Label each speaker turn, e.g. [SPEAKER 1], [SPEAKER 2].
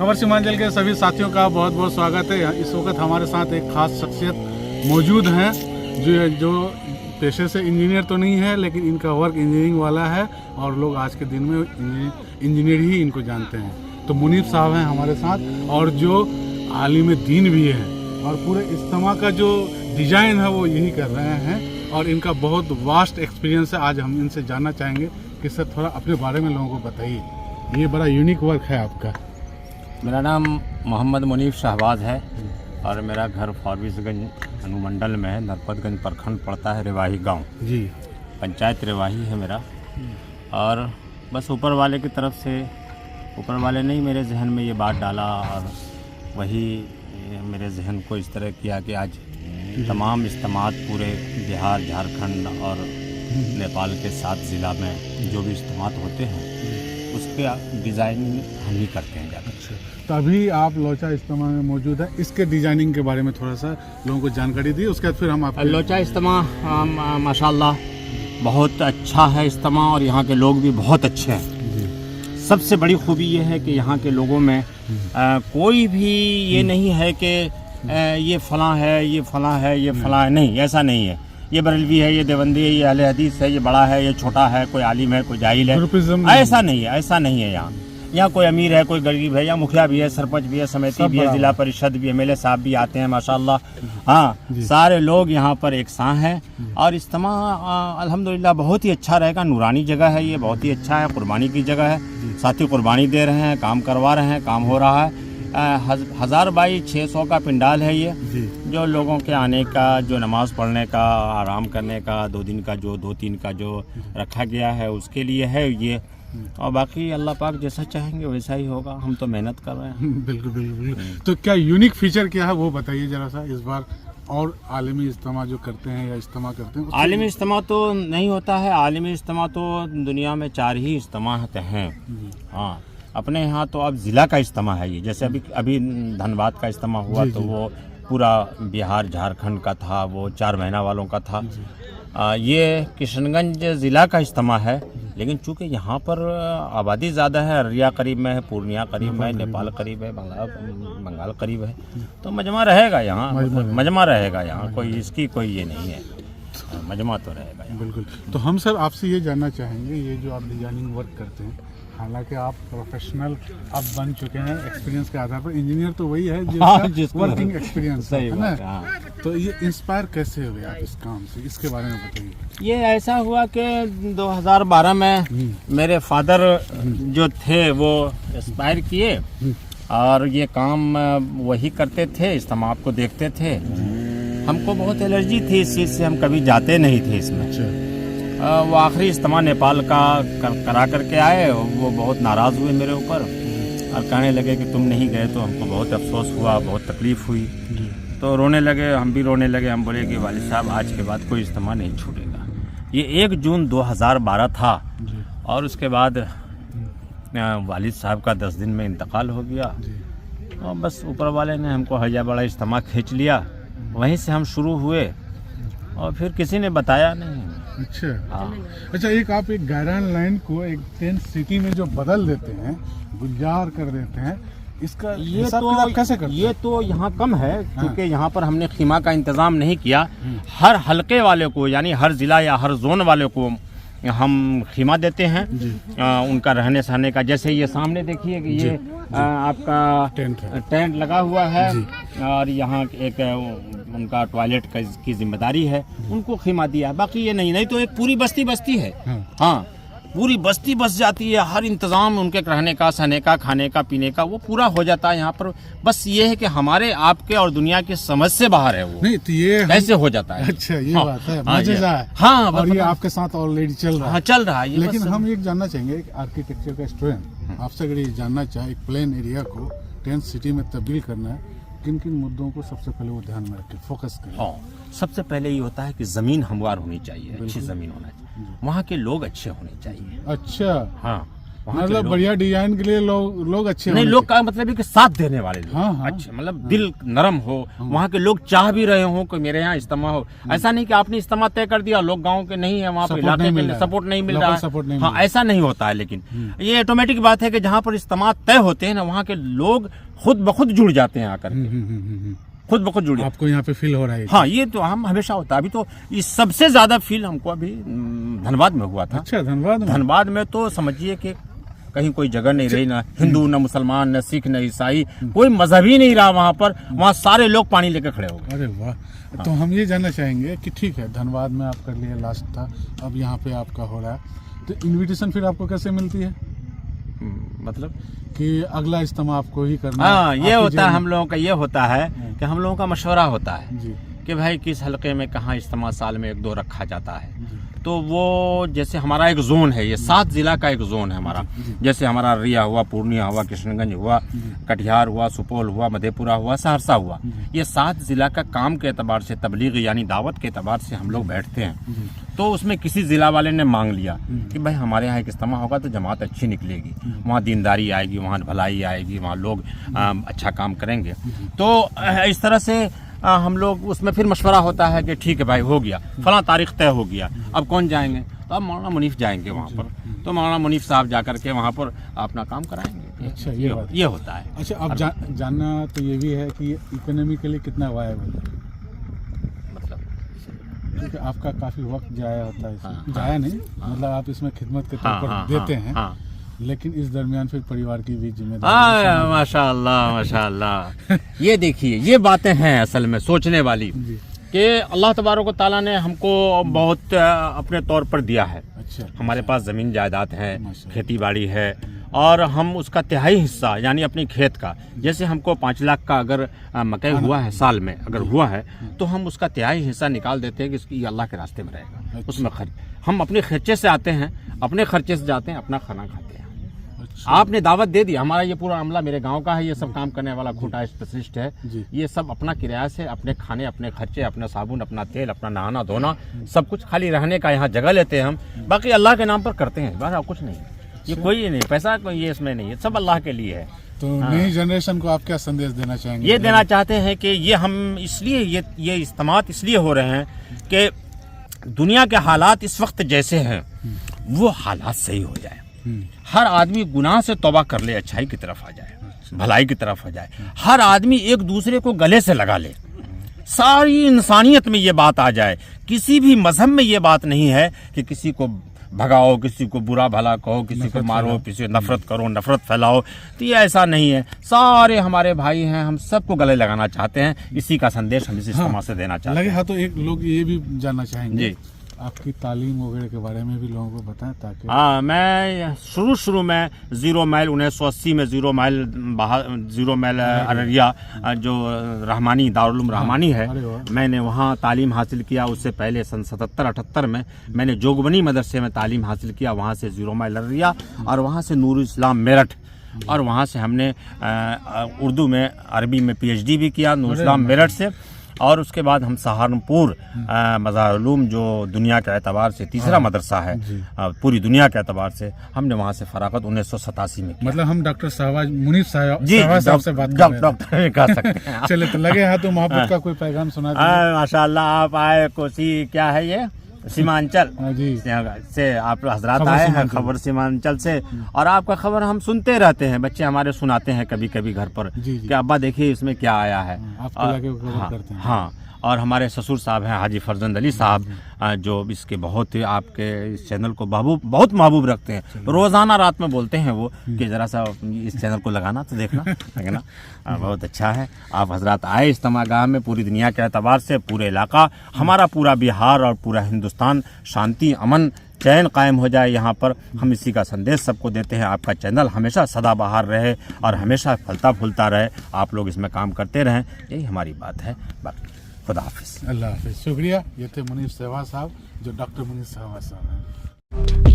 [SPEAKER 1] खबर सीमांचल के सभी साथियों का बहुत बहुत स्वागत है। इस वक्त हमारे साथ एक खास शख्सियत मौजूद हैं जो पेशे से इंजीनियर तो नहीं है, लेकिन इनका वर्क इंजीनियरिंग वाला है और लोग आज के दिन में इंजीनियर ही इनको जानते हैं। तो मुनीफ साहब हैं हमारे साथ और जो आलिम दीन भी हैं और पूरे इज्तिमा का जो डिज़ाइन है वो यही कर रहे हैं और इनका बहुत वास्ट एक्सपीरियंस है। आज हम इनसे जानना चाहेंगे कि सर थोड़ा अपने बारे में लोगों को बताइए, ये बड़ा यूनिक वर्क है आपका।
[SPEAKER 2] मेरा नाम मोहम्मद मुनीफ शहबाज है और मेरा घर फारबिसगंज अनुमंडल में है। नरपतगंज प्रखंड पड़ता है, रेवाही गांव जी, पंचायत रेवाही है मेरा। और बस ऊपर वाले की तरफ से, ऊपर वाले ने ही मेरे जहन में ये बात डाला और वही मेरे जहन को इस तरह किया कि आज तमाम इज्तिमात पूरे बिहार, झारखंड और नेपाल के 7 ज़िला में जो भी इज्तिमात होते हैं उसके डिज़ाइनिंग हम ही करते हैं ज़्यादा।
[SPEAKER 1] तो अभी आप लोचा इज्तिमा में मौजूद है, इसके डिज़ाइनिंग के बारे में थोड़ा सा लोगों को जानकारी दी, उसके बाद फिर हम आप
[SPEAKER 2] लोचा इज्तिमा माशाल्लाह बहुत अच्छा है इज्तिमा और यहाँ के लोग भी बहुत अच्छे हैं। सबसे बड़ी खूबी ये है कि यहाँ के लोगों में कोई भी ये नहीं है कि ये फ़लाँ है, ये फ़लाँ है, ये फ़लाँ है, नहीं, ऐसा नहीं है। ये बरेलवी है, ये देवबंदी है, ये अहले हदीस है, ये बड़ा है, ये छोटा है, कोई आलिम है, कोई जाहिल है, ऐसा नहीं है। ऐसा नहीं है यहाँ कोई अमीर है, कोई गरीब है, या मुखिया भी है, सरपंच भी है, समिति भी है, जिला परिषद भी, एमएलए साहब भी आते हैं माशाल्लाह। हाँ, सारे लोग यहाँ पर एक साथ हैं और इज्तिमा अल्हम्दुलिल्लाह बहुत ही अच्छा रहेगा। नूरानी जगह है ये, बहुत ही अच्छा है, कुर्बानी की जगह है। साथी कुर्बानी दे रहे हैं, काम करवा रहे हैं, काम हो रहा है। 1000 बाई 600 का पिंडाल है ये, जो लोगों के आने का, जो नमाज़ पढ़ने का, आराम करने का, 2 दिन का जो 2-3 का जो रखा गया है उसके लिए है ये। और बाकी अल्लाह पाक जैसा चाहेंगे वैसा ही होगा, हम तो मेहनत कर रहे हैं।
[SPEAKER 1] बिल्कुल बिल्कुल। तो क्या यूनिक फीचर क्या है वो बताइए ज़रा सा इस बार। और आलमी इज्तिमा जो करते हैं या इज्तिमा करते हैं,
[SPEAKER 2] आलमी इज्तिमा तो नहीं होता है। आलमी इज्तिमा तो दुनिया में 4 ही इज्तिमा हैं। हाँ, अपने यहाँ तो अब ज़िला का इज्तिमा है ये। जैसे अभी धनबाद का इज्तिमा हुआ तो वो पूरा बिहार झारखंड का था, वो 4 महीना वालों का था। ये किशनगंज ज़िला का इज्तिमा है, लेकिन चूँकि यहाँ पर आबादी ज़्यादा है, अररिया करीब में है, पूर्णिया करीब में है, नेपाल करीब है, बंगाल करीब है, तो मजमा रहेगा यहाँ, मजमा रहेगा यहाँ, कोई इसकी कोई ये नहीं है, मजमा तो रहेगा यहाँ।
[SPEAKER 1] बिल्कुल। तो हम सर आपसे ये जानना चाहेंगे, ये जो आप डिजाइनिंग वर्क करते हैं, हालांकि आप प्रोफेशनल अब बन चुके हैं एक्सपीरियंस के आधार पर, इंजीनियर तो वही है जिसका वर्किंग एक्सपीरियंस है ना। तो ये इंस्पायर कैसे हुए आप इस काम से, इसके बारे में बताइए।
[SPEAKER 2] ये ऐसा हुआ कि 2012 में मेरे फादर जो थे वो इंस्पायर किए और ये काम वही करते थे, इज्तिमा को देखते थे। हमको बहुत एलर्जी थी इस चीज़ से, हम कभी जाते नहीं थे इसमें। वो आखिरी इज्तिमा नेपाल का करा करके आए, वो बहुत नाराज़ हुए मेरे ऊपर और कहने लगे कि तुम नहीं गए। तो हमको बहुत अफसोस हुआ, बहुत तकलीफ़ हुई, तो रोने लगे, हम भी रोने लगे। हम बोले कि वालिद साहब आज के बाद कोई इज्तिमा नहीं छूटेगा। ये 1 जून 2012 था और उसके बाद वालिद साहब का 10 दिन में इंतकाल हो गया और बस ऊपर वाले ने हमको हया बड़ा इज्तिमा खींच लिया। वहीं से हम शुरू हुए और फिर किसी ने बताया नहीं।
[SPEAKER 1] अच्छा अच्छा, एक आप एक गायरान लाइन को एक टेंट सिटी में जो बदल देते हैं, गुलजार कर देते हैं, इसका
[SPEAKER 2] ये तो
[SPEAKER 1] कैसे करते हैं?
[SPEAKER 2] ये तो यहाँ कम है क्योंकि यहाँ पर हमने खीमा का इंतज़ाम नहीं किया। हर हलके वाले को, यानी हर ज़िला या हर जोन वाले को हम खीमा देते हैं उनका रहने सहने का। जैसे ये सामने देखिए कि ये आपका टेंट लगा हुआ है और यहाँ एक उनका टॉयलेट की जिम्मेदारी है, उनको खीमा दिया। बाकी ये नहीं तो एक पूरी बस्ती है। हाँ, पूरी बस्ती बस जाती है, हर इंतज़ाम उनके रहने का, सहने का, खाने का, पीने का वो पूरा हो जाता है यहाँ पर। बस ये है कि हमारे आपके और दुनिया की समझ से बाहर है वो।
[SPEAKER 1] नहीं तो ये
[SPEAKER 2] कैसे हो जाता है।
[SPEAKER 1] अच्छा, ये बात है, मजेदार है।
[SPEAKER 2] हाँ,
[SPEAKER 1] और ये आपके साथ ऑलरेडी चल रहा है।
[SPEAKER 2] हाँ, चल रहा है।
[SPEAKER 1] लेकिन हम ये जानना चाहेंगे, एक आर्किटेक्चर का स्टूडेंट आपसे अगर ये जानना चाहे, एक प्लेन एरिया को टेंट सिटी में तब्दील करना है, किन किन मुद्दों को सबसे पहले वो ध्यान में रखें, फोकस करें?
[SPEAKER 2] हाँ, सबसे पहले ये होता है कि ज़मीन हमवार होनी चाहिए, अच्छी ज़मीन होना चाहिए, वहाँ के लोग अच्छे होने चाहिए।
[SPEAKER 1] अच्छा,
[SPEAKER 2] हाँ, वहाँ के
[SPEAKER 1] मतलब
[SPEAKER 2] लोग-
[SPEAKER 1] बढ़िया डिजाइन के लिए लोग अच्छे
[SPEAKER 2] नहीं,
[SPEAKER 1] होने
[SPEAKER 2] लोग का मतलब है कि साथ देने वाले लोग
[SPEAKER 1] हाँ, हाँ।
[SPEAKER 2] अच्छे, मतलब दिल नरम हो, वहाँ के लोग चाह भी रहे हो कि मेरे यहाँ इज्तिमा हो। ऐसा नहीं कि आपने इज्तिमा तय कर दिया, लोग गांव के नहीं है, वहाँ पर
[SPEAKER 1] Support
[SPEAKER 2] इलाके
[SPEAKER 1] नहीं
[SPEAKER 2] के
[SPEAKER 1] मिल
[SPEAKER 2] लिए
[SPEAKER 1] रहा है।
[SPEAKER 2] सपोर्ट नहीं मिल
[SPEAKER 1] Local
[SPEAKER 2] रहा
[SPEAKER 1] support नहीं
[SPEAKER 2] है।
[SPEAKER 1] मिल
[SPEAKER 2] हाँ,
[SPEAKER 1] रहा है।
[SPEAKER 2] ऐसा नहीं होता है, लेकिन ये ऑटोमेटिक बात है कि जहाँ पर इज्तिमा तय होते हैं ना, वहाँ के लोग खुद ब खुद जुड़ जाते हैं आकर के, खुद ब खुद जुड़ जाते हैं।
[SPEAKER 1] आपको यहाँ पे फील हो रहा है?
[SPEAKER 2] हाँ, ये तो हम हमेशा होता है। अभी तो ये सबसे ज्यादा फील हमको अभी धनबाद में हुआ था।
[SPEAKER 1] अच्छा, धन्यवाद।
[SPEAKER 2] धनबाद में तो समझिए कि कहीं कोई जगह नहीं रही, ना हिंदू, ना मुसलमान, न सिख, न ईसाई, कोई मजहब ही नहीं रहा वहाँ पर। वहाँ सारे लोग पानी लेकर खड़े हो गए।
[SPEAKER 1] अरे वाह। तो हम ये जानना चाहेंगे कि ठीक है, धनबाद में आपका लिए लास्ट था, अब यहाँ पे आपका हो रहा है, तो इनविटेशन फिर आपको कैसे मिलती है
[SPEAKER 2] मतलब
[SPEAKER 1] कि अगला इज्तिमा आपको ही करना
[SPEAKER 2] हाँ,
[SPEAKER 1] है?
[SPEAKER 2] ये
[SPEAKER 1] आपकी
[SPEAKER 2] होता है,
[SPEAKER 1] जेब
[SPEAKER 2] हम लोगों का ये होता है कि हम लोगों का मशवरा होता है
[SPEAKER 1] में? जी
[SPEAKER 2] कि भाई किस हलके में कहाँ इज्तिमा साल में 1-2 रखा जाता है।
[SPEAKER 1] जी
[SPEAKER 2] तो वो जैसे हमारा एक जोन है, ये 7 जिला का एक जोन है हमारा। जैसे हमारा रिया हुआ, पूर्णिया हुआ, किशनगंज हुआ, कटिहार हुआ, सुपौल हुआ, मधेपुरा हुआ, सहरसा हुआ। ये 7 जिला का काम के एतबार से, तबलीग यानी दावत के एतबार से हम लोग बैठते हैं। तो उसमें किसी जिला वाले ने मांग लिया कि भाई हमारे यहाँ एक इज्तिमा होगा तो जमात अच्छी निकलेगी, वहाँ दीनदारी आएगी, वहाँ भलाई आएगी, वहाँ लोग अच्छा काम करेंगे। तो इस तरह से हम लोग उसमें फिर मशवरा होता है कि ठीक है भाई, हो गया, फलां तारीख तय हो गया, अब कौन जाएंगे? तो अब मौलाना मुनीफ जाएंगे वहाँ पर। तो मौलाना मुनीफ साहब जा करके वहाँ पर अपना काम कराएंगे।
[SPEAKER 1] अच्छा, ये बात।
[SPEAKER 2] ये होता है।
[SPEAKER 1] अच्छा, अब जानना तो ये भी है कि इकोनॉमिकली कितना वायबल है,
[SPEAKER 2] मतलब
[SPEAKER 1] क्योंकि आपका काफ़ी वक्त जाया होता है इसमें।
[SPEAKER 2] हाँ,
[SPEAKER 1] जाया नहीं, मतलब आप इसमें खिदमत के तौर
[SPEAKER 2] हाँ,
[SPEAKER 1] पर
[SPEAKER 2] हाँ,
[SPEAKER 1] देते
[SPEAKER 2] हाँ,
[SPEAKER 1] हैं,
[SPEAKER 2] हाँ।
[SPEAKER 1] लेकिन इस दरमियान फिर परिवार की भी जिम्मेदारी
[SPEAKER 2] हाँ, माशाअल्लाह माशाअल्लाह। ये देखिए, ये बातें हैं असल में सोचने वाली
[SPEAKER 1] जी।
[SPEAKER 2] कि अल्लाह तबारक व तआला ने हमको बहुत अपने तौर पर दिया है।
[SPEAKER 1] अच्छा,
[SPEAKER 2] हमारे पास ज़मीन जायदाद है,
[SPEAKER 1] माशाअल्लाह।
[SPEAKER 2] खेती बाड़ी है, और हम उसका तिहाई हिस्सा यानी अपनी खेत का, जैसे हमको 5 लाख का अगर मकई हुआ है साल में, अगर हुआ है तो हम उसका तिहाई हिस्सा निकाल देते हैं कि इसकी अल्लाह के रास्ते में रहेगा। उसमें खर्च हम अपने खर्चे से आते हैं, अपने खर्चे से जाते हैं, अपना खाना खाते हैं।
[SPEAKER 1] अच्छा,
[SPEAKER 2] आपने दावत दे दी, हमारा ये पूरा अमला मेरे गांव का है, ये सब काम करने वाला खूंटा स्पेशलिस्ट है।
[SPEAKER 1] जी।
[SPEAKER 2] ये सब अपना किराया से, अपने खाने, अपने खर्चे, अपना साबुन, अपना तेल, अपना नहाना धोना, सब कुछ, खाली रहने का यहाँ जगह लेते हैं हम, बाकी अल्लाह के नाम पर करते हैं, बस और कुछ नहीं। ये कोई नहीं, पैसा कोई ये इसमें नहीं है, सब अल्लाह के लिए है।
[SPEAKER 1] तो नई जनरेशन को आप क्या संदेश देना चाहेंगे?
[SPEAKER 2] ये देना चाहते हैं कि ये हम इसलिए ये इज्तिमात इसलिए हो रहे हैं कि दुनिया के हालात इस वक्त जैसे हैं वो हालात सही हो जाए, हर आदमी गुनाह से तौबा कर ले, अच्छाई की तरफ आ जाए, भलाई की तरफ आ जाए, हर आदमी एक दूसरे को गले से लगा ले, सारी इंसानियत में ये बात आ जाए। किसी भी मजहब में ये बात नहीं है कि किसी को भगाओ, किसी को बुरा भला कहो, किसी को मारो, किसी को नफरत करो, नफरत फैलाओ, तो ये ऐसा नहीं है। सारे हमारे भाई हैं, हम सबको गले लगाना चाहते हैं। इसी का संदेश हम इस इज्तिमा से देना चाहते हैं।
[SPEAKER 1] लगे हाँ, तो एक लोग ये भी जानना चाहेंगे
[SPEAKER 2] जी।
[SPEAKER 1] आपकी तालीम वगैरह के बारे में भी लोगों को बताएं, ताकि
[SPEAKER 2] हाँ, मैं शुरू में 0 माइल 1980 में 0 माइल अररिया जो रहमानी दारुल रहमानी है,
[SPEAKER 1] अरे वाह।
[SPEAKER 2] मैंने वहाँ तालीम हासिल किया। उससे पहले सन 77-78 में मैंने जोगबनी मदरसे में तालीम हासिल किया, वहाँ से 0 माइल अररिया, और वहाँ से नूरुल इस्लाम मेरठ, और वहाँ से हमने उर्दू में, अरबी में PhD भी किया नूरुल इस्लाम मेरठ से। और उसके बाद हम सहारनपुर मज़ाहिर उलूम जो दुनिया के एतबार से तीसरा मदरसा है पूरी दुनिया के एतबार से, हमने वहाँ से फरागत 1987 में किया।
[SPEAKER 1] मतलब हम डॉक्टर शहबाज मुनीफ साहब
[SPEAKER 2] जी,
[SPEAKER 1] साहब से बात कर रहे हैं।
[SPEAKER 2] डॉक्टर भी कह सकते हैं।
[SPEAKER 1] चले, तो लगे हाथ तो मोहब्बत का कोई पैगाम सुना दीजिए।
[SPEAKER 2] माशाल्लाह, आप आए कोसी, क्या है ये, सीमांचल
[SPEAKER 1] हाँ जी,
[SPEAKER 2] से आप हजरात
[SPEAKER 1] खबर
[SPEAKER 2] आए हैं,
[SPEAKER 1] सीमांचल।
[SPEAKER 2] खबर सीमांचल से, और आपका खबर हम सुनते रहते हैं, बच्चे हमारे सुनाते हैं कभी कभी घर पर
[SPEAKER 1] जी, जी।
[SPEAKER 2] कि अब्बा देखिए इसमें क्या आया है।
[SPEAKER 1] आपके इलाके को कवर करते हैं।
[SPEAKER 2] हाँ, और हमारे ससुर साहब हैं हाजी फरजंद अली साहब, जो इसके बहुत ही आपके इस चैनल को बहुत महबूब रखते हैं। रोज़ाना रात में बोलते हैं वो कि ज़रा सा इस चैनल को लगाना तो देखना बहुत अच्छा है। आप हजरात आए इज्तिमा गाह में, पूरी दुनिया के एतबार से पूरे इलाका, हमारा पूरा बिहार और पूरा हिंदुस्तान शांति, अमन, चैन कायम हो जाए यहाँ पर, हम इसी का संदेश सबको देते हैं। आपका चैनल हमेशा सदाबहार रहे और हमेशा फलता फूलता रहे, आप लोग इसमें काम करते रहें, यही हमारी बात है। बाकी खुदा हाफिज़।
[SPEAKER 1] अल्लाह हाफिज़। शुक्रिया। ये थे मुनीफ सहवाग साहब, जो डॉक्टर मुनीफ सहवाग साहब हैं।